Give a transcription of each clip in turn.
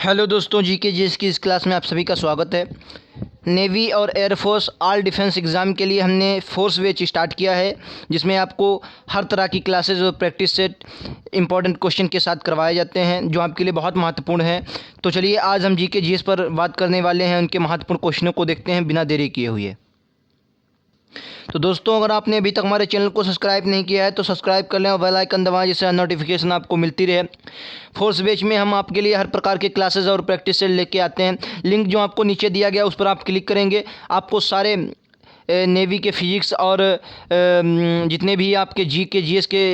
Hello दोस्तों, GK GS की इस क्लास में आप सभी का स्वागत है। नेवी और एयरफोर्स ऑल डिफेंस एग्ज़ाम के लिए हमने फोर्स बैच स्टार्ट किया है, जिसमें आपको हर तरह की क्लासेज और प्रैक्टिस सेट इंपॉर्टेंट क्वेश्चन के साथ करवाए जाते हैं, जो आपके लिए बहुत महत्वपूर्ण है। तो चलिए आज हम जीके जीएस पर बात करने वाले हैं, उनके महत्वपूर्ण क्वेश्चनों को देखते हैं बिना देरी किए हुए। तो दोस्तों, अगर आपने अभी तक हमारे चैनल को सब्सक्राइब नहीं किया है तो सब्सक्राइब कर लें और बेल आइकन दबाएं, जिससे नोटिफिकेशन आपको मिलती रहे। फोर्स बैच में हम आपके लिए हर प्रकार के क्लासेस और प्रैक्टिस सेट लेके आते हैं। लिंक जो आपको नीचे दिया गया उस पर आप क्लिक करेंगे, आपको सारे नेवी के फिजिक्स और जितने भी आपके जीके जीएस के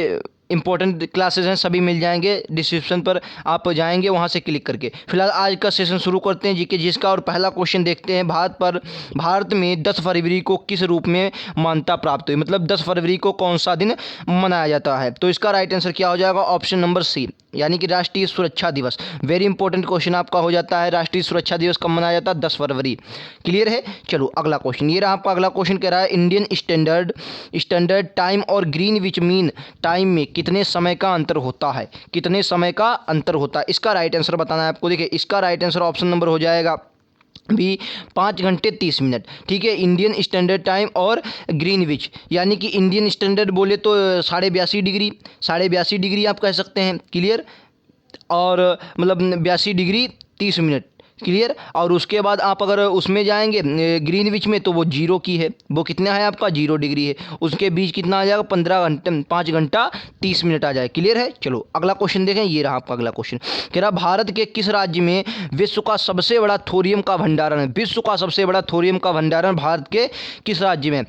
इंपॉर्टेंट क्लासेस हैं सभी मिल जाएंगे। डिस्क्रिप्शन पर आप जाएंगे, वहां से क्लिक करके। फिलहाल आज का सेशन शुरू करते हैं जीके जीएस का, और पहला क्वेश्चन देखते हैं। भारत में 10 फरवरी को किस रूप में मान्यता प्राप्त हुई, मतलब 10 फरवरी को कौन सा दिन मनाया जाता है? तो इसका राइट आंसर क्या हो जाएगा? ऑप्शन नंबर सी, यानी कि राष्ट्रीय सुरक्षा दिवस। वेरी इंपॉर्टेंट क्वेश्चन आपका हो जाता है। राष्ट्रीय सुरक्षा दिवस कब मनाया जाता है? 10 फरवरी। क्लियर है? चलो अगला क्वेश्चन, ये रहा आपका अगला क्वेश्चन। कह रहा है इंडियन स्टैंडर्ड टाइम और ग्रीनविच मीन टाइम में कितने समय का अंतर होता है? कितने समय का अंतर होता है, इसका राइट आंसर बताना है आपको। देखिए, इसका राइट आंसर ऑप्शन नंबर हो जाएगा भी 5 घंटे 30 मिनट। ठीक है, इंडियन स्टैंडर्ड टाइम और ग्रीनविच, यानी कि इंडियन स्टैंडर्ड बोले तो 82.5 डिग्री आप कह सकते हैं। क्लियर? और मतलब 82 डिग्री 30 मिनट। क्लियर? और उसके बाद आप अगर उसमें जाएंगे ग्रीनविच में, तो वो 0 की है। वो कितना है आपका? 0 डिग्री है। उसके बीच कितना आ जाएगा? 5 घंटा 30 मिनट आ जाए। क्लियर है? चलो अगला क्वेश्चन देखें। ये रहा आपका अगला क्वेश्चन। कह रहा भारत के किस राज्य में विश्व का सबसे बड़ा थोरियम का भंडारण है? विश्व का सबसे बड़ा थोरियम का भंडारण भारत के किस राज्य में?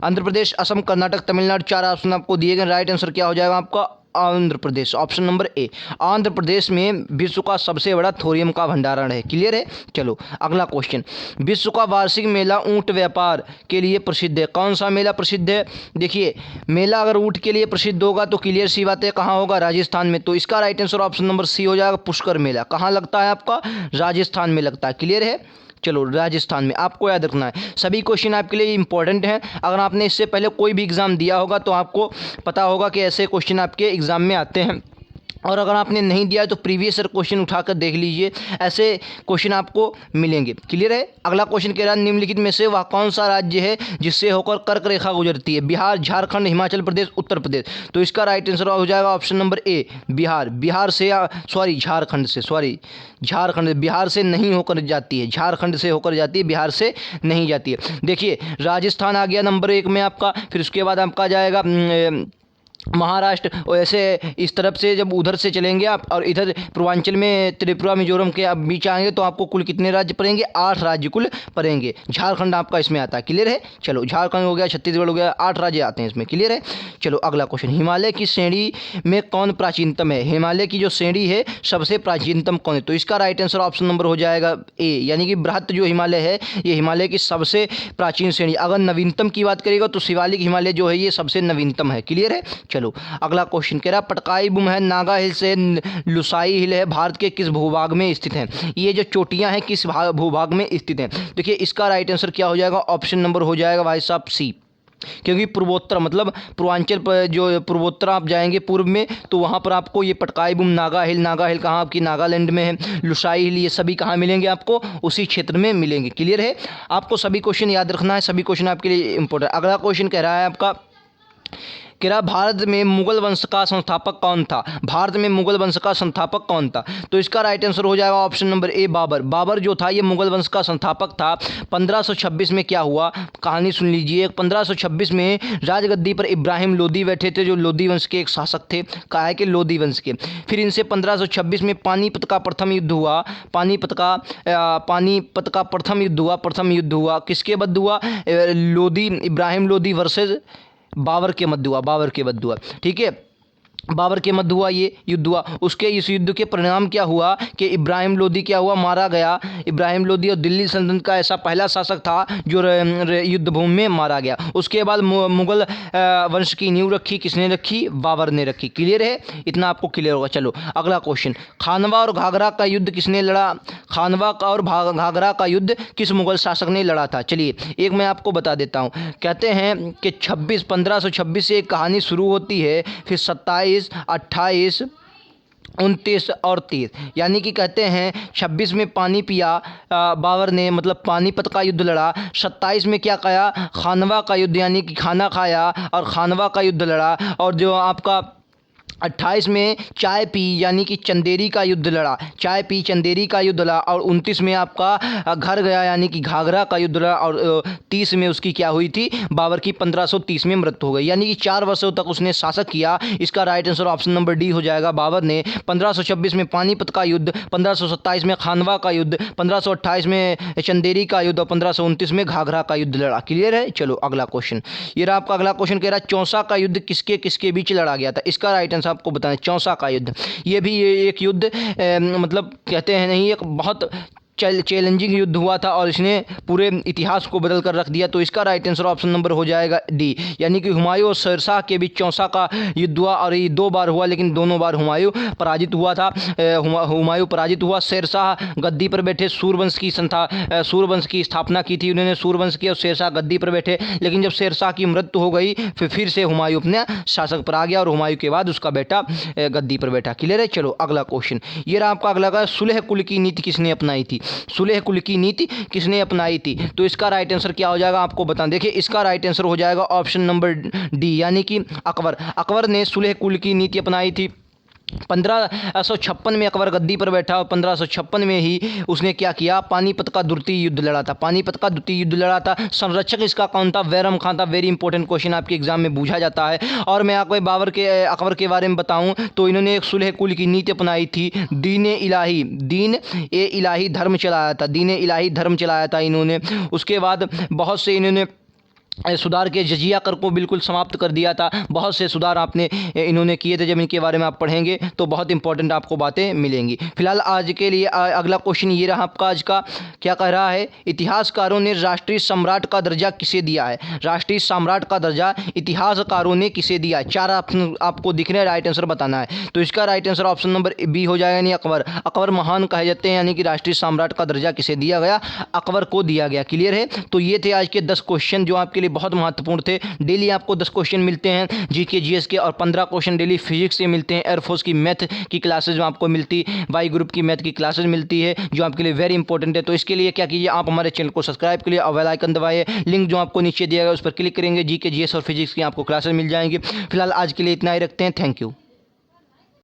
आंध्र प्रदेश, असम, कर्नाटक, तमिलनाडु। 4 ऑप्शन आपको दिए गए। राइट आंसर क्या हो जाएगा आपका? आंध्र प्रदेश, ऑप्शन नंबर ए। आंध्र प्रदेश में विश्व का सबसे बड़ा थोरियम का भंडारण है। क्लियर है? चलो अगला क्वेश्चन। विश्व का वार्षिक मेला ऊंट व्यापार के लिए प्रसिद्ध है। कौन सा मेला प्रसिद्ध है? देखिए, मेला अगर ऊंट के लिए प्रसिद्ध होगा तो क्लियर सी बात है, कहाँ होगा? राजस्थान में। तो इसका right answer option number C हो जाएगा, पुष्कर मेला। कहाँ लगता है आपका? राजस्थान में लगता है। क्लियर है? चलो, राजस्थान में आपको याद रखना है। सभी क्वेश्चन आपके लिए इंपॉर्टेंट हैं। अगर आपने इससे पहले कोई भी एग्ज़ाम दिया होगा तो आपको पता होगा कि ऐसे क्वेश्चन आपके एग्ज़ाम में आते हैं, और अगर आपने नहीं दिया है तो प्रीवियस ईयर क्वेश्चन उठाकर देख लीजिए, ऐसे क्वेश्चन आपको मिलेंगे। क्लियर है? अगला क्वेश्चन कह रहा है निम्नलिखित में से वह कौन सा राज्य है जिससे होकर कर्क रेखा गुजरती है? बिहार, झारखंड, हिमाचल प्रदेश, उत्तर प्रदेश। तो इसका राइट आंसर हो जाएगा ऑप्शन नंबर ए, बिहार। बिहार से झारखंड से, झारखंड, बिहार से नहीं होकर जाती है, झारखंड से होकर जाती है, बिहार से नहीं जाती है। देखिए, राजस्थान आ गया नंबर 1 में आपका, फिर उसके बाद आपका जाएगा महाराष्ट्र। और ऐसे इस तरफ से जब उधर से चलेंगे आप और इधर पूर्वांचल में त्रिपुरा, मिजोरम के आप बीच आएंगे तो आपको कुल कितने राज्य पड़ेंगे? 8 राज्य कुल पड़ेंगे। झारखंड आपका इसमें आता है। क्लियर है? चलो, झारखंड हो गया, छत्तीसगढ़ हो गया, 8 राज्य आते हैं इसमें। क्लियर है? चलो अगला क्वेश्चन। हिमालय की श्रेणी में कौन प्राचीनतम है? हिमालय की जो श्रेणी है सबसे प्राचीनतम कौन है? तो इसका राइट आंसर ऑप्शन नंबर हो जाएगा ए, यानी कि बृहत जो हिमालय है ये हिमालय की सबसे प्राचीन श्रेणी। अगर नवीनतम की बात करेगा तो शिवालिक हिमालय जो है ये सबसे नवीनतम है। क्लियर है? चलो अगला क्वेश्चन कह रहा है पटकाई बुम है, नागा हिल से लुसाई हिल है, भारत के किस भूभाग में स्थित हैं? ये जो चोटियां हैं किस भूभाग में स्थित हैं? देखिए, इसका राइट आंसर क्या हो जाएगा? ऑप्शन नंबर हो जाएगा भाई साहब सी, क्योंकि पूर्वोत्तर मतलब पूर्वांचल पर जो पूर्वोत्तर आप जाएंगे पूर्व में, तो वहाँ पर आपको ये पटकाई बुम, नागा हिल कहाँ आपकी नागालैंड में है, लुसाई हिल, ये सभी कहाँ मिलेंगे? आपको उसी क्षेत्र में मिलेंगे। क्लियर है? आपको सभी क्वेश्चन याद रखना है, सभी क्वेश्चन आपके लिए इंपॉर्टेंट। अगला क्वेश्चन कह रहा है आपका, कह रहा भारत में मुगल वंश का संस्थापक कौन था? भारत में मुगल वंश का संस्थापक कौन था? तो इसका राइट आंसर हो जाएगा option number A, Babur. Babur जो था ये मुगल वंश का संस्थापक था। 1526 में क्या हुआ, कहानी सुन लीजिए। 1526 में राजगद्दी पर इब्राहिम लोदी बैठे थे, जो लोदी वंश के एक शासक थे। कहा है कि लोदी वंश के। फिर इनसे 1526 में पानीपत का प्रथम युद्ध हुआ। पानीपत का प्रथम युद्ध हुआ। किसके मध्य हुआ? इब्राहिम लोदी वर्सेज बाबर के मध्य हुआ। ठीक है, बाबर के मध्य हुआ ये युद्ध हुआ। उसके इस युद्ध के परिणाम क्या हुआ कि इब्राहिम लोदी क्या हुआ? मारा गया। इब्राहिम लोदी और दिल्ली सल्तनत का ऐसा पहला शासक था जो युद्ध भूमि में मारा गया। उसके बाद मुगल वंश की नींव रखी किसने रखी? बाबर ने रखी। क्लियर है? इतना आपको क्लियर होगा। चलो अगला क्वेश्चन, खानवा और घाघरा का युद्ध किसने लड़ा? खानवा और घाघरा का युद्ध किस मुगल शासक ने लड़ा था? चलिए एक मैं आपको बता देता हूँ। कहते हैं कि 1526 से एक कहानी शुरू होती है, फिर 27, 28, 29 और 30, यानी कि कहते हैं 26 में पानी पिया बाबर ने, मतलब पानीपत का युद्ध लड़ा। 27 में क्या किया, खानवा का युद्ध यानी कि खाना खाया और खानवा का युद्ध लड़ा। और जो आपका 28 में चाय पी यानी कि चंदेरी का युद्ध लड़ा, चाय पी चंदेरी का युद्ध लड़ा। और 29 में आपका घर गया यानी कि घाघरा का युद्ध लड़ा। और 30 में उसकी क्या हुई थी, बाबर की 1530 में मृत्यु हो गई, यानी कि 4 वर्षों तक उसने शासक किया। इसका right answer option number D हो जाएगा। बाबर ने 1526 में पानीपत का युद्ध, 1527 में खानवा का युद्ध, 1528 में चंदेरी का युद्ध और 1529 में घाघरा का युद्ध लड़ा। क्लियर है। चलो अगला क्वेश्चन, ये रहा आपका अगला क्वेश्चन, कह रहा है चौसा का युद्ध किसके किसके बीच लड़ा गया था। इसका राइट आंसर आपको बताएं, चौसा का युद्ध। ये भी एक युद्ध मतलब कहते हैं नहीं, एक बहुत चैलेंजिंग युद्ध हुआ था और इसने पूरे इतिहास को बदल कर रख दिया। तो इसका राइट आंसर ऑप्शन नंबर हो जाएगा डी, यानी कि हुमायूं और शेरशाह के बीच चौसा का युद्ध हुआ। और ये 2 बार हुआ, लेकिन दोनों बार हुमायूं पराजित हुआ था। हुमायूं पराजित हुआ। शेरशाह गद्दी पर बैठे, सूर्यवंश की स्थापना की थी उन्होंने, सूर्यवंश की, और शेरशाह गद्दी पर बैठे। लेकिन जब शेरशाह की मृत्यु हो गई फिर से हुमायूं अपने शासक पर आ गया और हुमायूं के बाद उसका बेटा गद्दी पर बैठा। क्लियर है। चलो अगला क्वेश्चन, ये रहा आपका अगला, सुलह कुल की नीति किसने अपनाई थी। सुलह कुल की नीति किसने अपनाई थी। तो इसका राइट आंसर क्या हो जाएगा आपको बता, देखिए इसका राइट आंसर हो जाएगा ऑप्शन नंबर डी, यानी कि अकबर। अकबर ने सुलह कुल की नीति अपनाई थी। 1556 में अकबर गद्दी पर बैठा और 1556 में ही उसने क्या किया, पानीपत का द्वितीय युद्ध लड़ा था। पानीपत का द्वितीय युद्ध लड़ा था। संरक्षक इसका कौन था, बैरम खान था। वेरी इंपॉर्टेंट क्वेश्चन आपके एग्जाम में पूछा जाता है। और मैं आपको अकबर के बारे में बताऊं तो इन्होंने एक सुलह कुल की नीति अपनाई थी। दीन ए इलाही धर्म चलाया था, दीन ए इलाही धर्म चलाया था इन्होंने। उसके बाद बहुत से इन्होंने सुधार के, जजिया कर को बिल्कुल समाप्त कर दिया था। बहुत से सुधार इन्होंने किए थे। जब इनके बारे में आप पढ़ेंगे तो बहुत इंपॉर्टेंट आपको बातें मिलेंगी। फिलहाल आज के लिए अगला क्वेश्चन ये रहा आपका आज का, क्या कह रहा है, इतिहासकारों ने राष्ट्रीय सम्राट का दर्जा किसे दिया है। राष्ट्रीय सम्राट का दर्जा इतिहासकारों ने किसे दिया है। 4 ऑप्शन आपको दिख रहे हैं, राइट आंसर बताना है। तो इसका right answer option number B हो जाएगा, यानी अकबर। अकबर महान कहे जाते हैं, यानी कि राष्ट्रीय सम्राट का दर्जा किसे दिया गया, अकबर को दिया गया। क्लियर है। तो ये थे आज के 10 क्वेश्चन जो आपके बहुत महत्वपूर्ण थे। डेली आपको 10 क्वेश्चन मिलते हैं जीके जीएस के, और 15 क्वेश्चन डेली फिजिक्स से मिलते हैं। एयरफोर्स की मैथ की क्लासेज आपको मिलती, वाई ग्रुप की मैथ की क्लासेज मिलती है जो आपके लिए वेरी इंपॉर्टेंट है। तो इसके लिए क्या कीजिए, आप हमारे चैनल को सब्सक्राइब करिए और बेल आइकन दबाइए। लिंक जो आपको नीचे दिया गया उस पर क्लिक करेंगे, जीके जीएस और फिजिक्स की आपको क्लासेज मिल जाएंगी। फिलहाल आज के लिए इतना ही रखते हैं। Thank you.